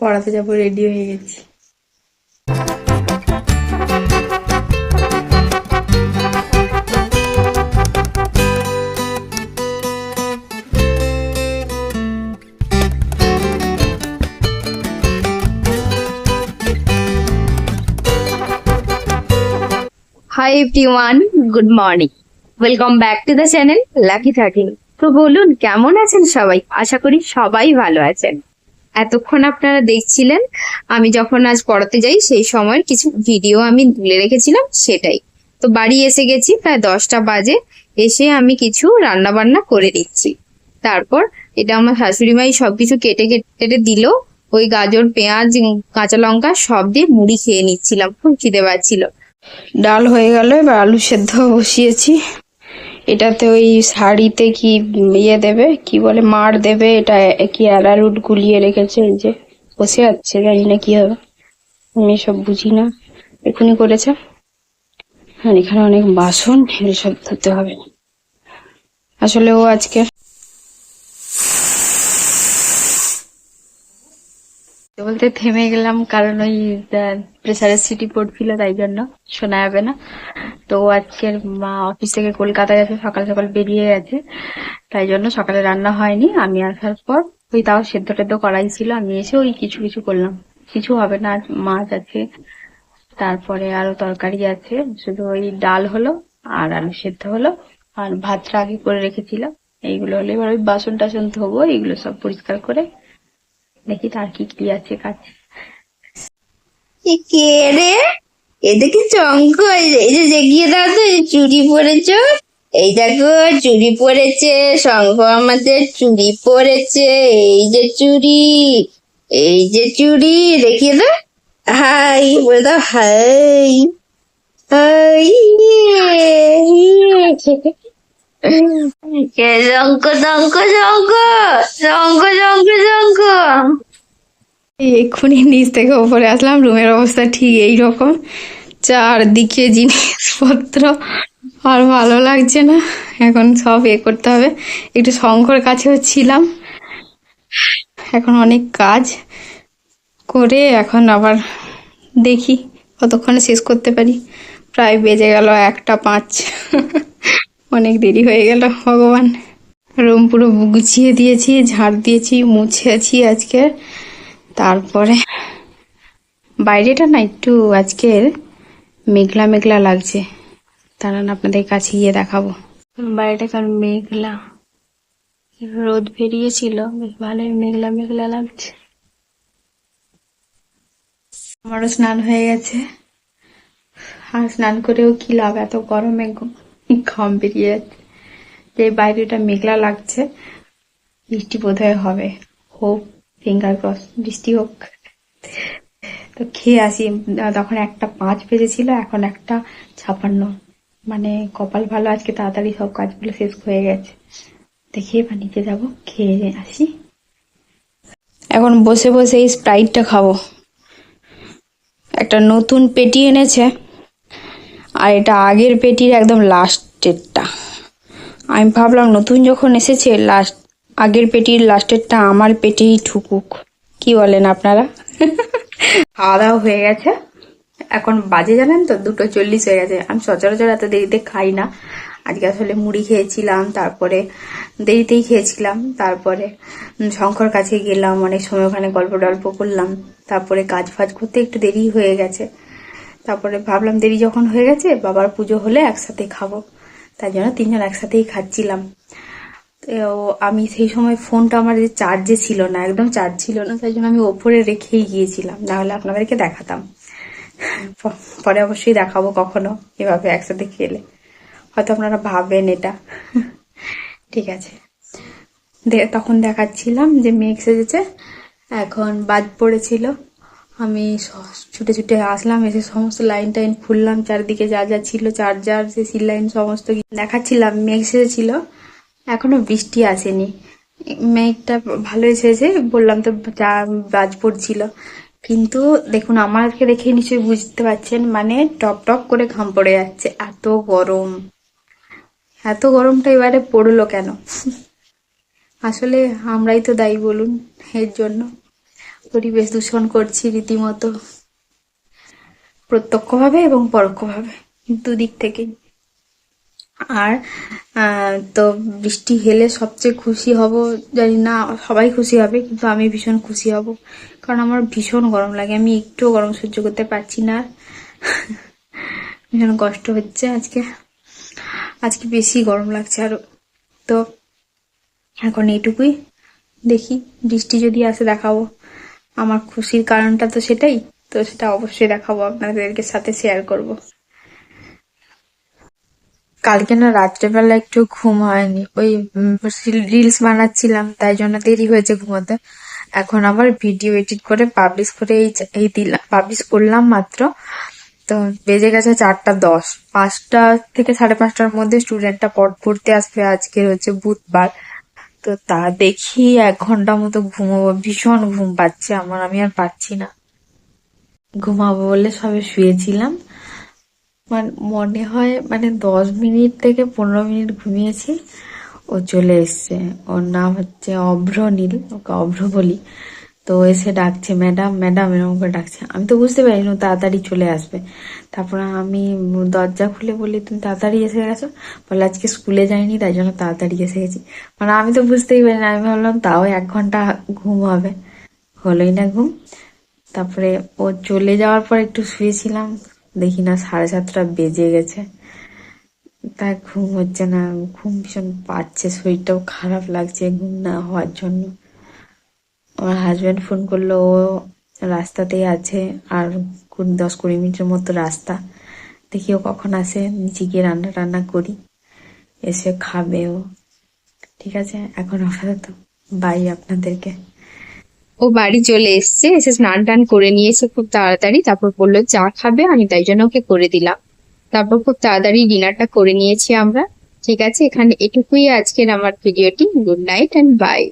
পড়াতে যাবো, রেডি হয়ে গেছি। Hi everyone, good morning, welcome back to the channel lucky 13। তো বলুন, কেমন আছেন সবাই? আশা করি সবাই ভালো আছেন। এতক্ষণ আপনারা দেখছিলেন আমি যখন আজ পড়াতে যাই সেই সময়ের কিছু ভিডিও আমি তুলে রেখেছিলাম, সেটাই। তো বাড়ি এসে গেছি, প্রায় 10টা বাজে। এসে আমি কিছু রান্না বান্না করে দিচ্ছি। তারপর এটা আমার শাশুড়ি মাই সবকিছু কেটে কেটে দিল। ওই গাজর, পেঁয়াজ, কাঁচা লঙ্কা সব দিয়ে মুড়ি খেয়ে নিচ্ছিলাম, খুব খিদে পাচ্ছিল। ডাল হয়ে গেল, এবার আলু সেদ্ধ বসিয়েছি। এটাতে ওই শাড়িতে কি ইয়ে দেবে, কি বলে, মাড় দেবে। এটা কি অ্যারারুট গুলিয়ে রেখেছে, এই যে বসে যাচ্ছে, জানি না কি হবে, আমি এসব বুঝি না। এখনই করেছে। আর এখানে অনেক বাসন, এগুলো সব ধুতে হবে। আসলে ও আজকে বলতে থেমে গেলাম, কারণ ওই প্রেসারের সিটি পড়ছিল, তাই জন্য শোনা যাবে না। তো আজকের মা অফিস থেকে কলকাতা গেছে, সকাল সকাল বেরিয়ে গেছে, তাই জন্য সকালে রান্না হয়নি। আমি আসার পর ওই তাও সেদ্ধ টেদ্ধ করাই ছিল, আমি এসে ওই কিছু কিছু করলাম। কিছু হবে না, আজ মাছ আছে, তারপরে আরো তরকারি আছে, শুধু ওই ডাল হলো আর আলু সেদ্ধ হলো, আর ভাতটা আগে করে রেখেছিলাম। এইগুলো হলে এবার ওই বাসন টাসন ধোবো, এইগুলো সব পরিষ্কার করে দেখি তার কি কি আছে কাজ। কে রে? এটা কি চঙ্ক? এই যে দেখিয়ে দাও তো, এই চুড়ি পরেছ। এই দেখো, চুড়ি পরেছে শঙ্খ, আমাদের চুড়ি পরেছে। এই যে চুড়ি, এই যে চুড়ি, দেখিয়ে দাও। হাই বলে দাও, হাই হাই। শঙ্খ শঙ্খ শঙ্খ শঙ্খ শঙ্খ শঙ্খ। এক্ষুনি নিচ থেকে ওপরে আসলাম, রুমের অবস্থা ঠিক এইরকম, চারদিকে জিনিসপত্র, আর ভালো লাগছে না। এখন সব করতে হবে। একটু শঙ্কর কাছেও ছিলাম, এখন অনেক কাজ করে এখন আবার দেখি কতক্ষণে শেষ করতে পারি। প্রায় বেজে গেল 1টা 5। অনেক দেরি হয়ে গেল, ভগবান। রুম পুরো গুছিয়ে দিয়েছি, ঝাড় দিয়েছি, মুছেছি আজকে। তারপরে বাইরেটা না একটু আজকের মেঘলা মেঘলা লাগছে, দাঁড়ান আপনাদের কাছে গিয়ে দেখাবো। বাইরেটা কারণ মেঘলা, রোদ বেরিয়েছিল, বেশ ভালোই মেঘলা মেঘলা লাগছে। আমারও স্নান হয়ে গেছে, আর স্নান করেও কি লাভ, এত গরমে ঘাম বেরিয়ে যাচ্ছে। যে বাইরেটা মেঘলা লাগছে, বৃষ্টি বোধহয় হবে, হোক, ফিঙ্গার ক্রস বৃষ্টি হোক। তো খেয়ে আসি। তখন 1টা 5 বেজেছিল, এখন 1টা 56। মানে কপাল ভালো, আজকে তাড়াতাড়ি সব কাজগুলো শেষ হয়ে গেছে। দেখি এবার নিচে যাবো, খেয়ে আসি। এখন বসে বসে এই স্প্রাইটটা খাবো। একটা নতুন পেটি এনেছে, আর এটা আগের পেটির একদম লাস্টেরটা। আমি ভাবলাম নতুন যখন এসেছে, আগের পেটির লাস্টেরটা আমার পেটেই ঠুকুক। কি বলেন আপনারা? খাওয়া দাওয়া হয়ে গেছে, এখন বাজে জানেন তো 2:40 হয়ে গেছে। আমি সচরাচর এত দেরিতে খাই না, আজকে আসলে মুড়ি খেয়েছিলাম, তারপরে দেরিতেই খেয়েছিলাম। তারপরে শঙ্কর কাছে গেলাম, অনেক সময় ওখানে গল্প টল্প করলাম, তারপরে কাজ ফাজ করতে একটু দেরি হয়ে গেছে। তারপরে ভাবলাম দেরি যখন হয়ে গেছে, বাবার পুজো হলে একসাথে খাবো, তাই জন্য 3জন একসাথেই খাচ্ছিলাম। তো আমি সেই সময় ফোনটা আমার যে চার্জে ছিল না, একদম চার্জ ছিল না, তাই জন্য আমি ওপরে রেখেই গিয়েছিলাম, নাহলে আপনাদেরকে দেখাতাম। পরে অবশ্যই দেখাবো কখনো এভাবে একসাথে খেলে, হয়তো আপনারা ভাববেন এটা। ঠিক আছে, তখন দেখাচ্ছিলাম যে মেঘ সেজেছে, এখন বাজ পড়েছিল। আমি ছুটে ছুটে আসলাম, এসে সমস্ত লাইন টাইন খুললাম, চারদিকে যা যা ছিল, চার্জার, সিসি লাইন, সমস্ত দেখাচ্ছিলাম। মেঘ সেজেছিল, এখনো বৃষ্টি আসেনি, মেঘটা ভালোই সেজে, বললাম তো যা বাজ পড়ছিল। কিন্তু দেখুন, আমাকে দেখে নিশ্চয়ই বুঝতে পারছেন, মানে টপ টপ করে ঘাম পড়ে যাচ্ছে, এত গরম। এত গরমটা এবারে পড়লো কেন? আসলে আমরাই তো দায়ী বলুন এর জন্য। পরিবেশ দূষণ করছি রীতিমতো, প্রত্যক্ষভাবে এবং পরোক্ষভাবে, দুদিক থেকেই। আর তো বৃষ্টি হেলে সবচেয়ে খুশি হব, জানি না সবাই খুশি হবে, কিন্তু আমি ভীষণ খুশি হব, কারণ আমার ভীষণ গরম লাগে, আমি একটুও গরম সহ্য করতে পারছি না আর। ভীষণ কষ্ট হচ্ছে আজকে, আজকে বেশি গরম লাগছে আরো। তো এখন এইটুকুই, দেখি বৃষ্টি যদি আসে দেখাবো। আমার খুশির কারণটা তো সেটাই, তো সেটা অবশ্যই দেখাবো, আপনাদেরকে সাথে শেয়ার করব। কালকে না রাত্রেবেলা একটু ঘুম হয়নি, ওই রিলস বানাচ্ছিলাম, তাই জন্য দেরি হয়েছে ঘুমোতে। এখন আবার ভিডিও এডিট করে পাবলিশ করে এই দিলাম, পাবলিশ করলাম মাত্র। তো বেজে গেছে 4:10, 5টা থেকে 5:30টার মধ্যে স্টুডেন্টটা পড়তে আসবে। আজকে হচ্ছে বুধবার, তো তা দেখি 1 ঘন্টা মতো ঘুমোবো, ভীষণ ঘুম পাচ্ছে আমার, আমি আর পাচ্ছি না। ঘুমাবো বলে সবে শুয়েছিলাম, মনে হয় 10 মিনিট থেকে 15 মিনিট ঘুমিয়েছি। ও চলে এসছে, ওর নাম হচ্ছে অভ্রনীল, ওকে অভ্র বলি। তো এসে ডাকছে ম্যাডাম ম্যাডাম এরকম করে ডাকছে, আমি তো বুঝতে পারিনি ও তাড়াতাড়ি চলে আসবে। তারপরে আমি দরজা খুলে বলি, তুমি তাড়াতাড়ি এসে গেছো? বলে আজকে স্কুলে যাইনি, তাই জন্য তাড়াতাড়ি এসে গেছি। আমি তো বুঝতেই পারিনি, আমি ভাবলাম তাও 1 ঘন্টা ঘুম হবে, হলোই না ঘুম। তারপরে ও চলে যাওয়ার পর একটু শুয়েছিলাম, দেখি না 7:30টা বেজে গেছে, তাই ঘুম হচ্ছে না, ঘুম ভীষণ পাচ্ছে, শরীরটাও খারাপ লাগছে ঘুম না হওয়ার জন্য। আমার হাজবেন্ড ফোন করলো, ও রাস্তাতেই আছে, আর 10-20 মিনিটের মতো রাস্তা, দেখি ও কখন আসে, নিচে গিয়ে রান্না টান্না করি, এসে খাবে ও। ঠিক আছে, এখন আপাতত বাই আপনাদেরকে। ও বাড়ি চলে এসছে, এসে স্নান টান করে নিয়েছে খুব তাড়াতাড়ি, তারপর বললো চা খাবে, আমি তাই জন্য ওকে করে দিলাম। তারপর খুব তাড়াতাড়ি ডিনারটা করে নিয়েছি আমরা। ঠিক আছে, এখানে এটুকুই আজকের আমার ভিডিওটি। Good night and by.